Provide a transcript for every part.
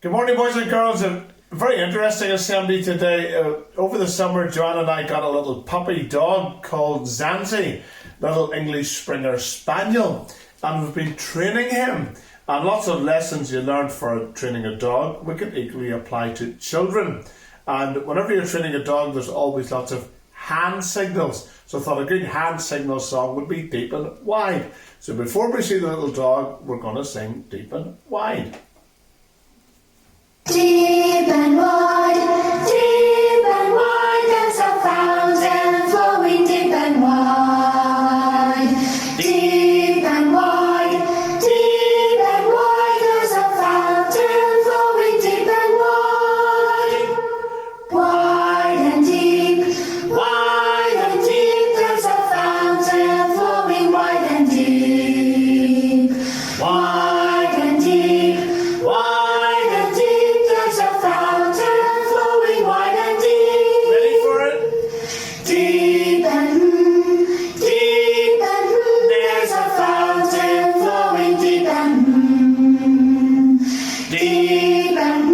Good morning, boys and girls. A very interesting assembly today. Over the summer, Joanne and I got a little puppy dog called Zanzi, little English Springer Spaniel, and we've been training him. And lots of lessons you learned for training a dog, we can equally apply to children. And whenever you're training a dog, there's always lots of hand signals. So I thought a good hand signal song would be Deep and Wide. So before we see the little dog, we're going to sing Deep and Wide. Deep and wide, there's a fountain flowing deep and wide. Deep and wide, there's a fountain flowing deep and wide. Wide and deep, there's a fountain flowing wide and deep. Wide and deep, there's a fountain flowing wide and deep. Ready for it? Deep and there's a fountain flowing deep and deep and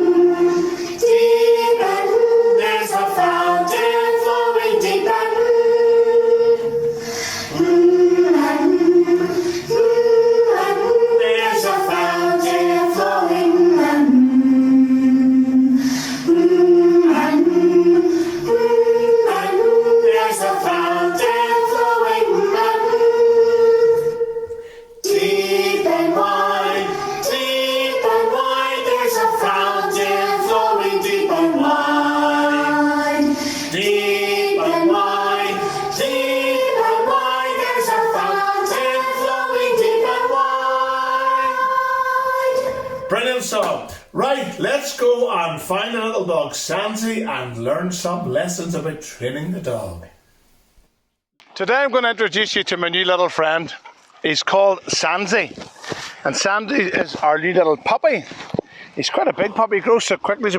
there's a fountain flowing deep and there's a fountain flowing there's a fountain flowing deep and wide, there's a fountain flowing deep and wide. Deep and wide, there's a fountain flowing deep and wide. Brilliant song. Right, let's go and find a little dog, Zanzi, and learn some lessons about training the dog. Today I'm going to introduce you to my new little friend. He's called Zanzi. And Zanzi is our new little puppy. He's quite a big puppy. He grows so quickly.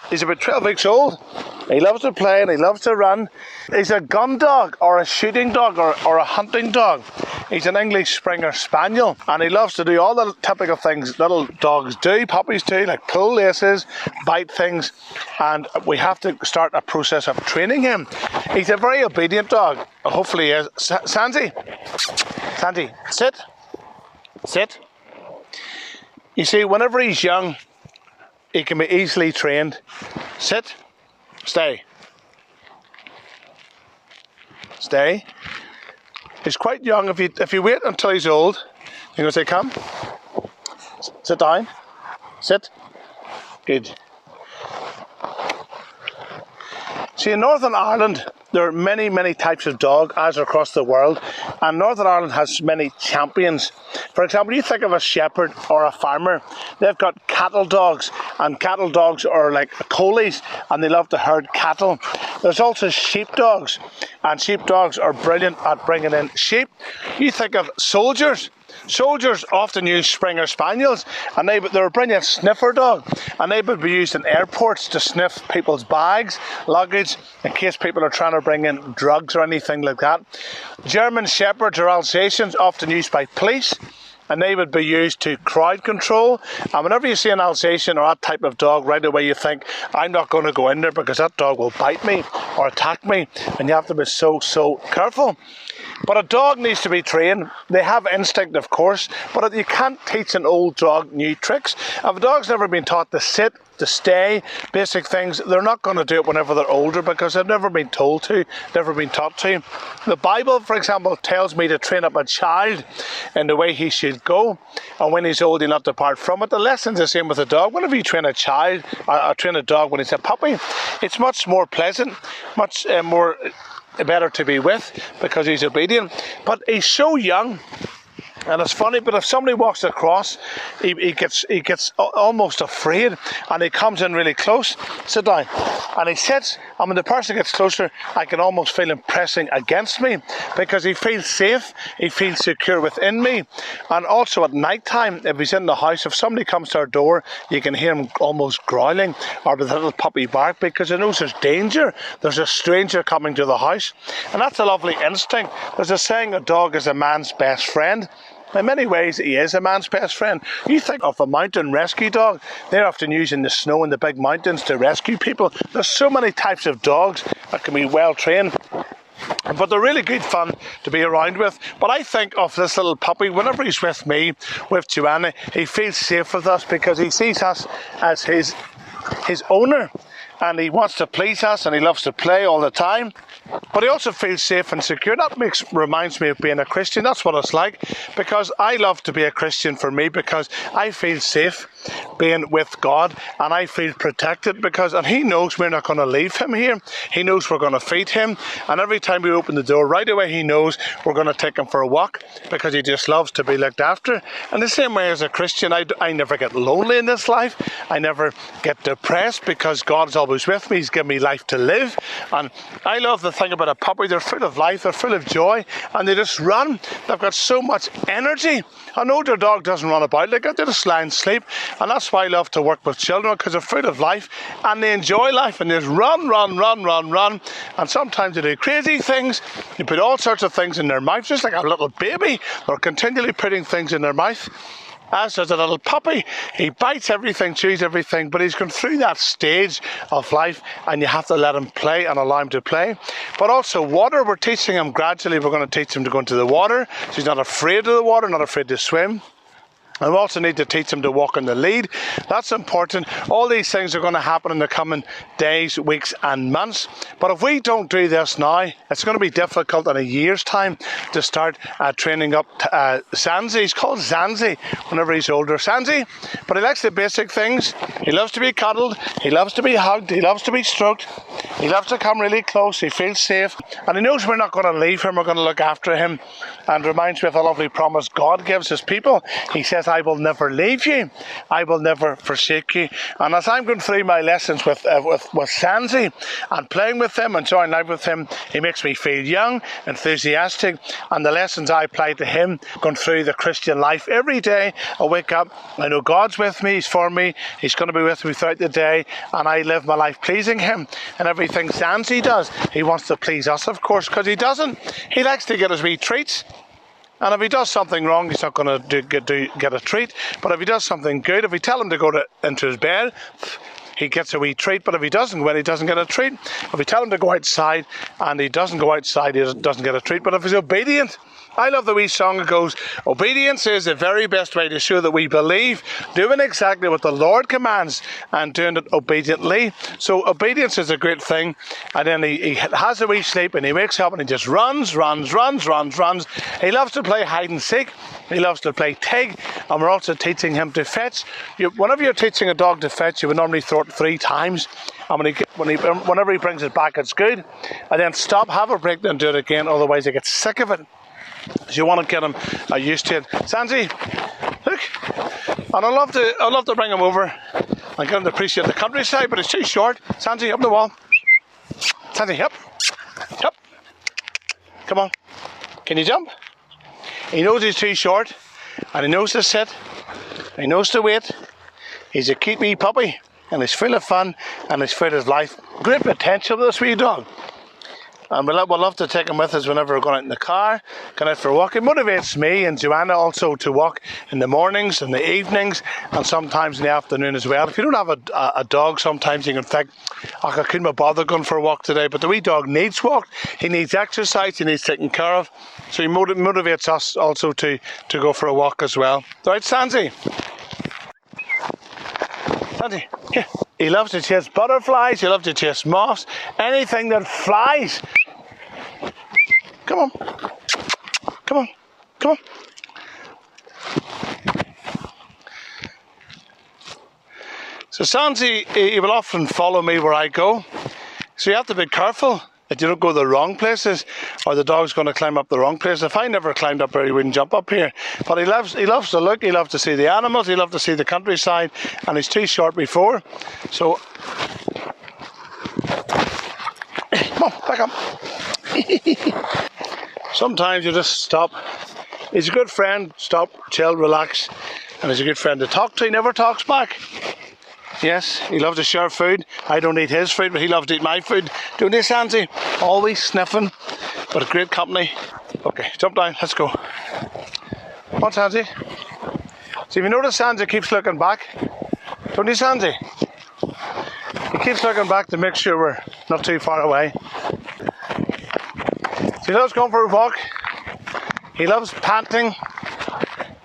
He's about 12 weeks old. He loves to play and he loves to run. He's a gun dog or a shooting dog or a hunting dog. He's an English Springer Spaniel and he loves to do all the typical things little dogs do, puppies do, like pull laces, bite things, and we have to start a process of training him. He's a very obedient dog. Hopefully he is. Zanzi, sit. You see, whenever he's young, he can be easily trained. Sit, stay. He's quite young. If you wait until he's old, you're going to say, come, sit down, sit, good. See, in Northern Ireland, there are many, many types of dog, as across the world, and Northern Ireland has many champions. For example, you think of a shepherd or a farmer, they've got cattle dogs, and cattle dogs are like coolies, and they love to herd cattle. There's also sheepdogs, and sheepdogs are brilliant at bringing in sheep. You think of soldiers. Soldiers often use Springer Spaniels, and they're a brilliant sniffer dog, and they would be used in airports to sniff people's bags, luggage, in case people are trying to bring in drugs or anything like that. German Shepherds or Alsatians often used by police, and they would be used to crowd control. And whenever you see an Alsatian or that type of dog, right away you think, I'm not going to go in there because that dog will bite me or attack me, and you have to be so careful. But a dog needs to be trained. They have instinct, of course, but you can't teach an old dog new tricks. If a dog's never been taught to sit, to stay, basic things, they're not going to do it whenever they're older because they've never been told to, never been taught to. The Bible, for example, tells me to train up a child in the way he should go, and when he's old, he'll not depart from it. The lesson's the same with a dog. Whenever you train a child, or train a dog when he's a puppy, it's much more pleasant, much more better to be with because he's obedient. But he's so young, and it's funny, but if somebody walks across, he gets almost afraid, and he comes in really close. Sit down, and he sits, and when the person gets closer, I can almost feel him pressing against me because he feels safe, he feels secure within me. And also at night time, if he's in the house, if somebody comes to our door, you can hear him almost growling or with a little puppy bark because he knows there's danger, there's a stranger coming to the house. And that's a lovely instinct. There's a saying, a dog is a man's best friend. In many ways, he is a man's best friend. You think of a mountain rescue dog, they're often using the snow in the big mountains to rescue people. There's so many types of dogs that can be well trained, but they're really good fun to be around with. But I think of this little puppy, whenever he's with me, with Joanna, he feels safe with us because he sees us as his owner, and he wants to please us, and he loves to play all the time. But he also feels safe and secure. That reminds me of being a Christian. That's what it's like, because I love to be a Christian for me, because I feel safe being with God, and I feel protected and he knows we're not going to leave him here. He knows we're going to feed him, and every time we open the door, right away he knows we're going to take him for a walk, because he just loves to be looked after. And the same way as a Christian, I never get lonely in this life. I never get depressed, because God's always with me. He's given me life to live. And I love the thing about a puppy. They're full of life, they're full of joy, and they just run. They've got so much energy. An older dog doesn't run about like that. They just lie and sleep. And that's why I love to work with children, because they're full of life and they enjoy life, and they just run. And sometimes they do crazy things. They put all sorts of things in their mouth, just like a little baby. They're continually putting things in their mouth. As does a little puppy. He bites everything, chews everything, but he's gone through that stage of life, and you have to let him play and allow him to play. But also water, we're teaching him gradually. We're going to teach him to go into the water, so he's not afraid of the water, not afraid to swim. And we also need to teach him to walk in the lead. That's important. All these things are going to happen in the coming days, weeks and months. But if we don't do this now, it's going to be difficult in a year's time to start training up Zanzi. He's called Zanzi whenever he's older. Zanzi, but he likes the basic things. He loves to be cuddled. He loves to be hugged. He loves to be stroked. He loves to come really close. He feels safe. And he knows we're not going to leave him. We're going to look after him. And reminds me of the lovely promise God gives his people. He says, I will never leave you. I will never forsake you. And as I'm going through my lessons with Zanzi and playing with him and enjoying life with him, he makes me feel young, enthusiastic. And the lessons I apply to him, going through the Christian life every day, I wake up, I know God's with me, he's for me, he's going to be with me throughout the day, and I live my life pleasing him. And everything Zanzi does, he wants to please us, of course, because he doesn't. He likes to get his wee treats. And if he does something wrong, he's not going to get a treat. But if he does something good, if we tell him to go into his bed, he gets a wee treat. But if he doesn't go in, he doesn't get a treat. If we tell him to go outside and he doesn't go outside, he doesn't get a treat. But if he's obedient, I love the wee song that goes, obedience is the very best way to show that we believe, doing exactly what the Lord commands and doing it obediently. So obedience is a great thing. And then he has a wee sleep and he wakes up and he just runs. He loves to play hide and seek. He loves to play tag. And we're also teaching him to fetch. Whenever you're teaching a dog to fetch, you would normally throw it 3 times. And whenever he brings it back, it's good. And then stop, have a break, then do it again. Otherwise, he gets sick of it. So you want to get him used to it. Zanzi, look, and I love to bring him over and get him to appreciate the countryside, but it's too short. Zanzi, up the wall. Zanzi, up. Come on. Can you jump? He knows he's too short, and he knows to sit. He knows to wait. He's a cute wee puppy, and he's full of fun, and he's full of life. Great potential with this wee dog. And we'll love to take him with us whenever we're going out in the car, going out for a walk. It motivates me and Joanna also to walk in the mornings and the evenings and sometimes in the afternoon as well. If you don't have a dog, sometimes you can think, oh, I couldn't be bothered going for a walk today. But the wee dog needs walk. He needs exercise. He needs taken care of. So he motivates us also to go for a walk as well. Right, Zanzi? Zanzi, here. He loves to chase butterflies, he loves to chase moths, anything that flies. Come on. So Zanzi, he will often follow me where I go. So you have to be careful that you don't go the wrong places or the dog's going to climb up the wrong place. If I never climbed up here, he wouldn't jump up here. But he loves to look, he loves to see the animals, he loves to see the countryside, and he's too short before. So, come on, back up. Sometimes you just stop. He's a good friend, stop, chill, relax, and he's a good friend to talk to. He never talks back. Yes, he loves to share food. I don't eat his food, but he loves to eat my food. Don't you, Zanzi? Always sniffing, but a great company. Okay, jump down, let's go. What's Zanzi? See, if you notice, Zanzi keeps looking back. Don't you, Zanzi? He keeps looking back to make sure we're not too far away. So he loves going for a walk. He loves panting.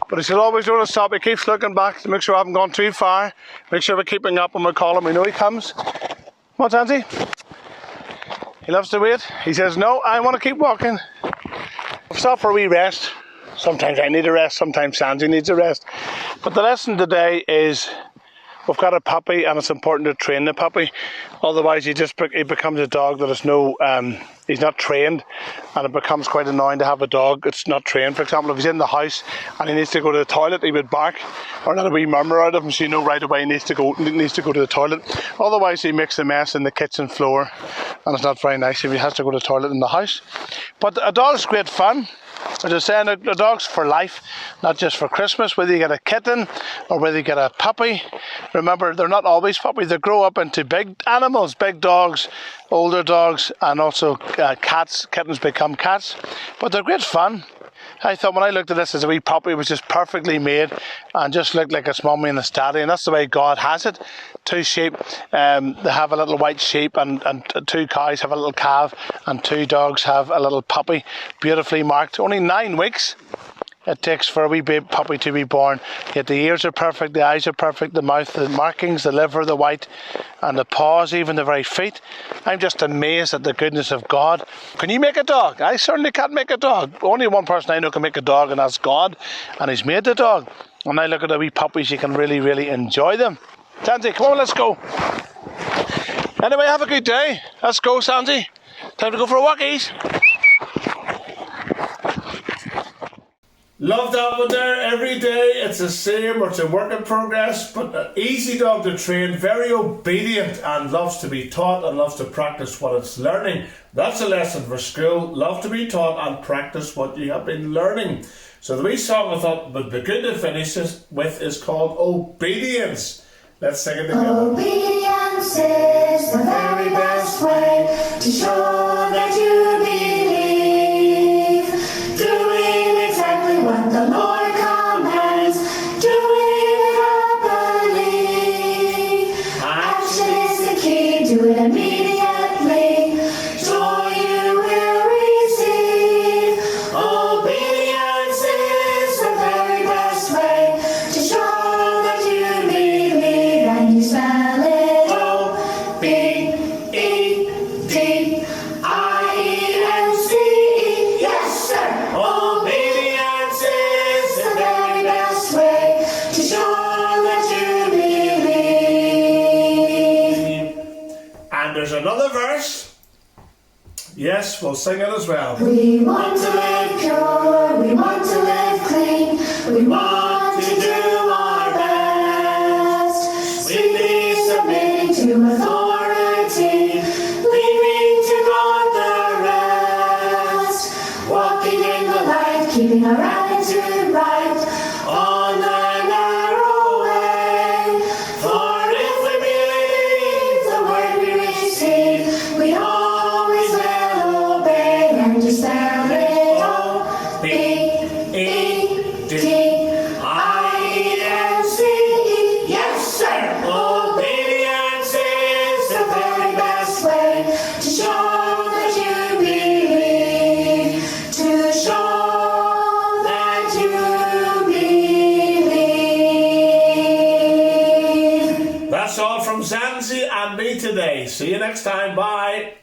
But he should always know to stop. He keeps looking back to make sure I haven't gone too far. Make sure we're keeping up when we call him. We know he comes. What's Zanzi? He loves to wait. He says, no, I want to keep walking. Stop for a wee rest. Sometimes I need a rest, sometimes Zanzi needs a rest. But the lesson today is we've got a puppy and it's important to train the puppy. Otherwise he becomes a dog that is he's not trained, and it becomes quite annoying to have a dog that's not trained. For example, if he's in the house and he needs to go to the toilet, he would bark or let a wee murmur out of him, so you know right away he needs to go to the toilet. Otherwise he makes a mess in the kitchen floor, and it's not very nice if he has to go to the toilet in the house. But a dog's great fun. As I was saying, a dog's for life, not just for Christmas. Whether you get a kitten or whether you get a puppy, remember they're not always puppies. They grow up into big animals, big dogs, older dogs, and also cats. Kittens become cats, but they're great fun. I thought when I looked at this as a wee puppy, it was just perfectly made and just looked like its mummy and its daddy, and that's the way God has it. Two sheep, they have a little white sheep, and two cows have a little calf, and two dogs have a little puppy, beautifully marked. Only 9 weeks it takes for a wee baby puppy to be born. Yet the ears are perfect, the eyes are perfect, the mouth, the markings, the liver, the white, and the paws, even the very feet. I'm just amazed at the goodness of God. Can you make a dog? I certainly can't make a dog. Only one person I know can make a dog, and that's God, and He's made the dog. When I look at the wee puppies, you can really, really enjoy them. Zanzi, come on, let's go. Anyway, have a good day. Let's go, Zanzi. Time to go for a walkies. Love that one there. Every day it's the same, or it's a work in progress, but an easy dog to train, very obedient and loves to be taught and loves to practice what it's learning. That's a lesson for school. Love to be taught and practice what you have been learning. So the wee song I thought would be good to finish with is called Obedience. Let's sing it together. Obedience is the very best way to show that you believe. Doing exactly what the Lord commands, doing it happily. Action is the key, do it immediately. Joy you will receive. Obedience is the very best way to show that you believe. And you spell it O-B-E-D-I-E-N-C-E. Yes, sir. Obedience is the very best way to show that you believe. And there's another verse. Yes, we'll sing it as well. We want to live pure, we want to live clean, we want to do our best. Sweetly submitting to authority, leaving to God the rest. Walking in the light, keeping our attitude right, on the narrow way. For if we believe the word we receive, we always will obey. And just spell it O-B-E-D-I-E-N-C-E. Yes, sir. Obedience is the very best way to show that you believe. To show that you believe. That's all from Zanzi and me today. See you next time. Bye.